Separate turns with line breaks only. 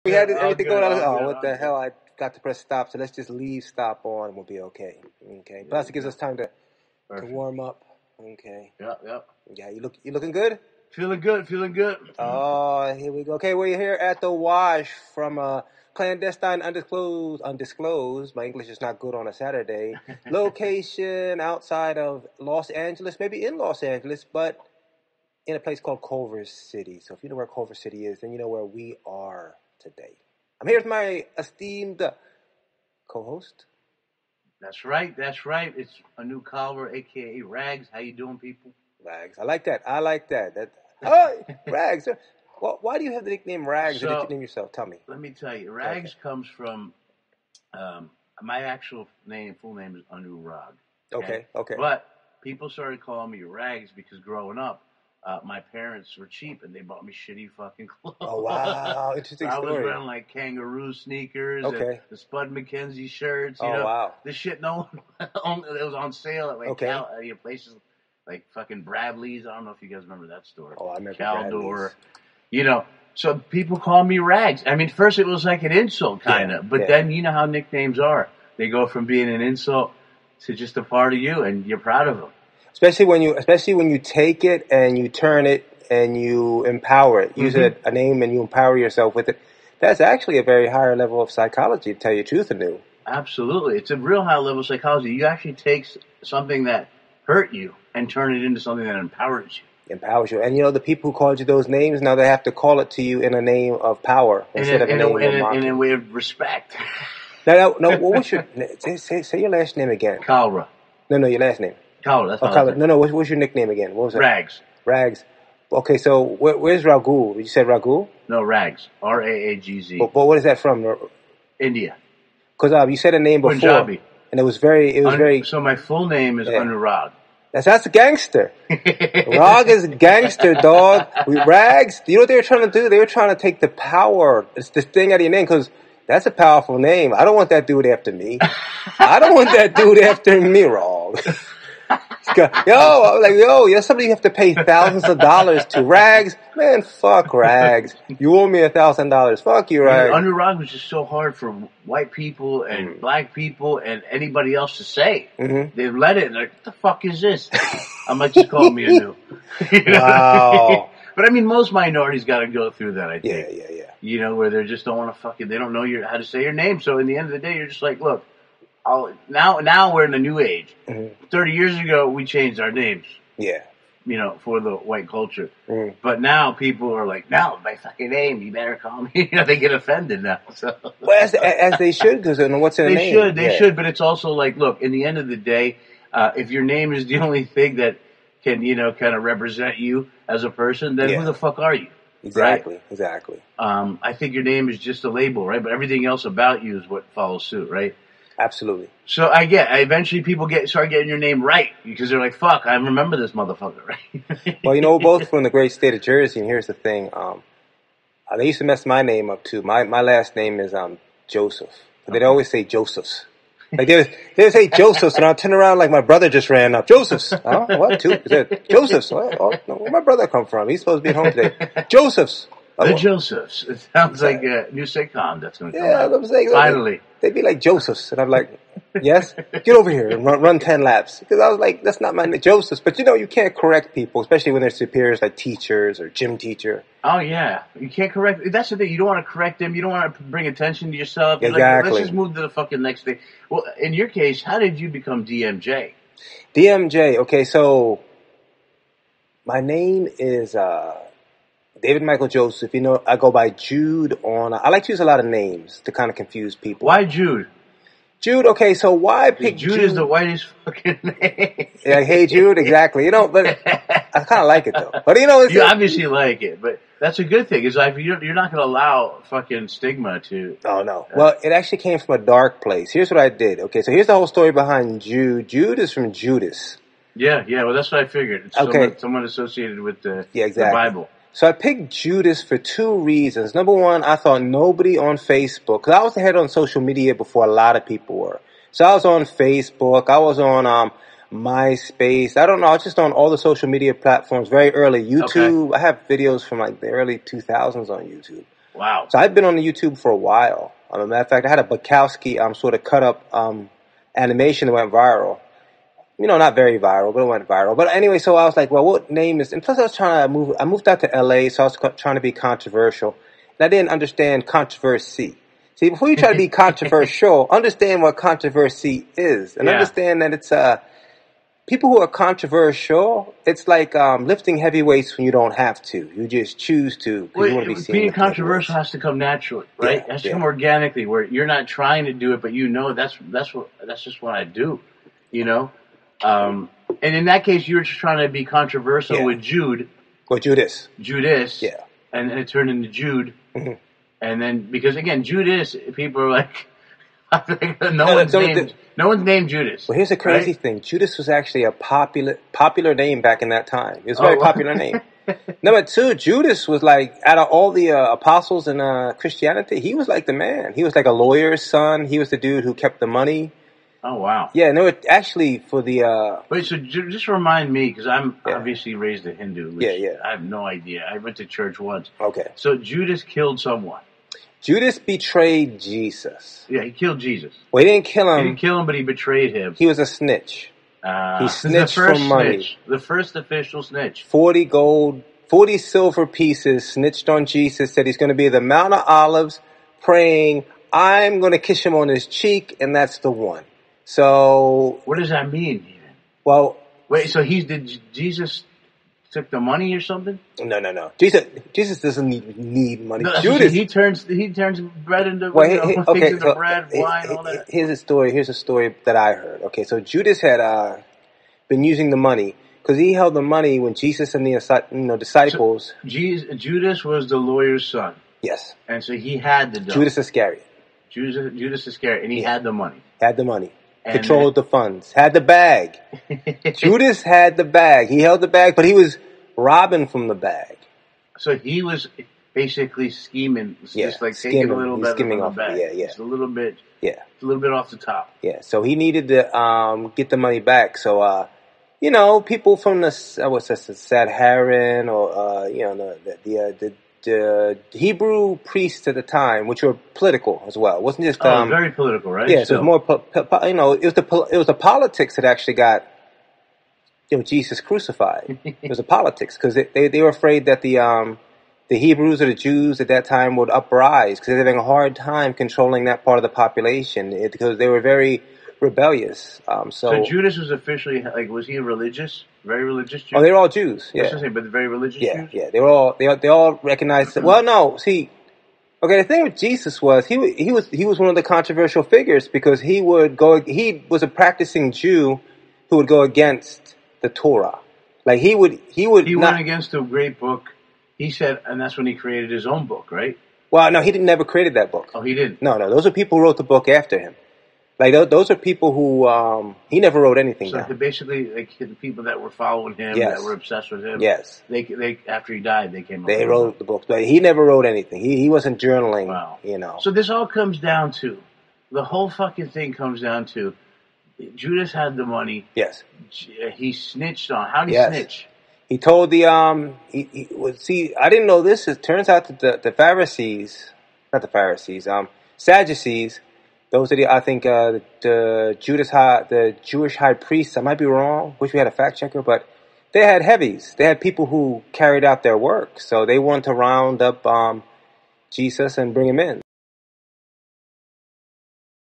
We had everything
good,
going on.
all
Oh,
good,
what
all
the
good.
hell? I got to press stop, so let's just leave stop on and we'll be okay. Okay. Plus, it gives us time to warm up. Okay.
Yep.
Yeah, you looking good?
Feeling good.
Oh, here we go. Okay, we're here at the Wash from clandestine, undisclosed. My English is not good on a Saturday. Location outside of Los Angeles, maybe in Los Angeles, but in a place called Culver City. So if you know where Culver City is, then you know where we are today. I'm here with my esteemed co-host.
That's right. It's a new Culver, a.k.a. Rags. How you doing, people?
Rags. I like that. Oh, Rags. Well, why do you have the nickname Rags? Or did you name yourself? Tell me.
Let me tell you. Rags comes from my actual full name is Anurag.
Okay.
But people started calling me Rags because growing up, my parents were cheap and they bought me shitty fucking clothes.
Oh, wow. Interesting story.
I was wearing like kangaroo sneakers and the Spud McKenzie shirts. You know,
wow.
This shit no one, it was on sale at like places like fucking Bradley's. I don't know if you guys remember that store.
Oh, I remember
Caldor. You know, so people call me Rags. I mean, first it was like an insult kind of, but then you know how nicknames are. They go from being an insult to just a part of you and you're proud of them. Especially
when you take it and you turn it and you empower it. Use a name and you empower yourself with it. That's actually a very higher level of psychology, to tell you the truth, Anu.
Absolutely. It's a real high level of psychology. You actually take something that hurt you and turn it into something that empowers you.
Empowers you. And you know, the people who called you those names, now they have to call it to you in a name of power instead of a name of mocking.
In a way of respect.
No, what was your... Say your last name again.
Kalra.
No, your last name.
Kalra, that's not
No, what's your nickname again? What was it?
Rags.
Rags. Okay, so where's Ragul? You said Ragul?
No, Rags. Raagz.
But what is that from?
India.
Because you said a name before.
Punjabi.
And it was very...
So my full name is Anurag.
That's a gangster. Rag is gangster, dog. Rags, you know what they were trying to do? They were trying to take the power, it's the thing out of your name, because that's a powerful name. I don't want that dude after me. I don't want that dude after me, Rag. Somebody you have to pay thousands of dollars to. Rags, man, fuck Rags. You owe me $1,000. Fuck you, Rags.
Anurag was just so hard for white people and black people and anybody else to say. They let it. Like, what the fuck is this? I might just call me Anu.
Wow.
But I mean, most minorities got to go through that. I think.
Yeah.
You know, where they just don't want to fucking. They don't know how to say your name. So in the end of the day, you're just like, look. Now we're in a new age. 30 years ago, we changed our names.
Yeah.
You know, for the white culture. But now people are like, no, my fucking name, you better call me. You know, they get offended now. So.
Well, as they should, because what's their name?
They should, but it's also like, look, in the end of the day, if your name is the only thing that can, you know, kind of represent you as a person, then who the fuck are you?
Exactly.
I think your name is just a label, right? But everything else about you is what follows suit, right?
Absolutely.
So eventually people start getting your name right because they're like, fuck, I remember this motherfucker, right?
Well, you know, we're both from the great state of Jersey, and here's the thing. They used to mess my name up, too. My last name is Joseph. But they'd always say Josephs. Like, they would say Josephs, and I'd turn around like my brother just ran up. Josephs. Oh, what? Josephs. Oh, no, where my brother come from? He's supposed to be at home today. Josephs.
The Josephs. It sounds like a new sitcom that's going to come out.
I'm saying,
finally.
They'd be like, Josephs. And I'm like, yes? Get over here and run 10 laps. Because I was like, that's not my name, Josephs. But, you know, you can't correct people, especially when they're superiors like teachers or gym teacher.
Oh, yeah. You can't correct. That's the thing. You don't want to correct them. You don't want to bring attention to yourself.
Exactly.
Like, let's just move to the fucking next thing. Well, in your case, how did you become DMJ?
DMJ. Okay, so my name is... David Michael Joseph. You know, I go by Jude on... I like to use a lot of names to kind of confuse people.
Why Jude?
Jude, okay, so why pick Jude?
Jude is the whitest fucking name.
Yeah, hey Jude, exactly. You know, but I kind of like it, though. But, you know...
You obviously like it, but that's a good thing. It's like you're not going to allow fucking stigma to...
Oh, no. Well, it actually came from a dark place. Here's what I did. Okay, so here's the whole story behind Jude. Jude is from Judas.
Yeah, well, that's what I figured. It's someone associated with the Bible.
So I picked Judas for two reasons. Number one, I thought nobody on Facebook, because I was ahead on social media before a lot of people were. So I was on Facebook, I was on MySpace, I don't know, I was just on all the social media platforms very early. YouTube, I have videos from like the early 2000s on YouTube.
Wow.
So I've been on the YouTube for a while. As a matter of fact, I had a Bukowski sort of cut up animation that went viral. Not very viral, but it went viral. But anyway, so I was like, well, what name is... And plus I was trying to move... I moved out to LA, so I was trying to be controversial. And I didn't understand controversy. See, before you try to be controversial, understand what controversy is. And understand that it's... people who are controversial, it's like lifting heavy weights when you don't have to. You just choose to.
Well,
you want to be seen
being controversial has to come naturally, right? It has to come organically, where you're not trying to do it, but that's just what I do, And in that case, you were just trying to be controversial with Jude.
Or Judas.
Yeah. And it turned into Jude. Mm-hmm. And then, because again, Judas, people are like, no one's named Judas.
Well, here's the crazy thing. Judas was actually a popular name back in that time. It was a very popular name. Number two, Judas was like, out of all the apostles in Christianity, he was like the man. He was like a lawyer's son. He was the dude who kept the money.
Oh, wow.
Yeah, no, actually for the...
Wait, so just remind me, because I'm obviously raised a Hindu. Which I have no idea. I went to church once.
Okay.
So Judas killed someone.
Judas betrayed Jesus.
Yeah, he killed Jesus.
Well, he didn't kill him.
He didn't kill him, but he betrayed him.
He was a snitch. He snitched for money.
The first official snitch.
40 silver pieces, snitched on Jesus, said he's going to be at the Mount of Olives praying, I'm going to kiss him on his cheek, and that's the one. So...
What does that mean, even?
Well...
Wait, so did Jesus took the money or something?
No. Jesus doesn't need money.
No,
Judas...
He turns bread into...
okay,
into bread, wine, all that.
Here's a story that I heard. Okay, so Judas had been using the money, because he held the money when Jesus and the disciples...
So, Judas was the lawyer's son.
Yes.
And so he had the dough.
Judas Iscariot.
Judas Iscariot, and he had the money.
Had the money. Controlled the funds. Had the bag. Judas had the bag. He held the bag, but he was robbing from the bag.
So he was basically scheming. Just like taking a little bit from the bag. Just a little bit.
Yeah.
A little bit off the top.
Yeah. So he needed to get the money back. So people from the Sadharan or the Hebrew priests at the time, which were political as well. It wasn't just
very political, right?
Yeah, so it was more it was the politics that actually got Jesus crucified. It was the politics, because they were afraid that the Hebrews or the Jews at that time would uprise, because they were having a hard time controlling that part of the population, because they were very rebellious.
So Judas was officially, was he religious? Very religious Jew?
Oh, they were all Jews. Yeah,
but very religious Jews.
Yeah, they all recognized. Well, no, see, okay. The thing with Jesus was he was one of the controversial figures, because he was a practicing Jew who would go against the Torah. Like he went
against the great book. He said, and that's when he created his own book, right?
Well, no, he never created that book.
Oh, he didn't.
No, those are people who wrote the book after him. Like those are people who he never wrote anything down.
So basically, the people that were following him, that were obsessed with him.
Yes.
They after he died, they came.
They wrote the book, but he never wrote anything. He wasn't journaling.
Wow. So this all comes down to the whole fucking thing comes down to Judas had the money.
Yes.
He snitched on. How did he snitch?
He told I didn't know this. It turns out that the Pharisees, not the Pharisees, Sadducees. Those are the Jewish high priests. I might be wrong. Wish we had a fact checker, but they had heavies. They had people who carried out their work. So they wanted to round up Jesus and bring him in.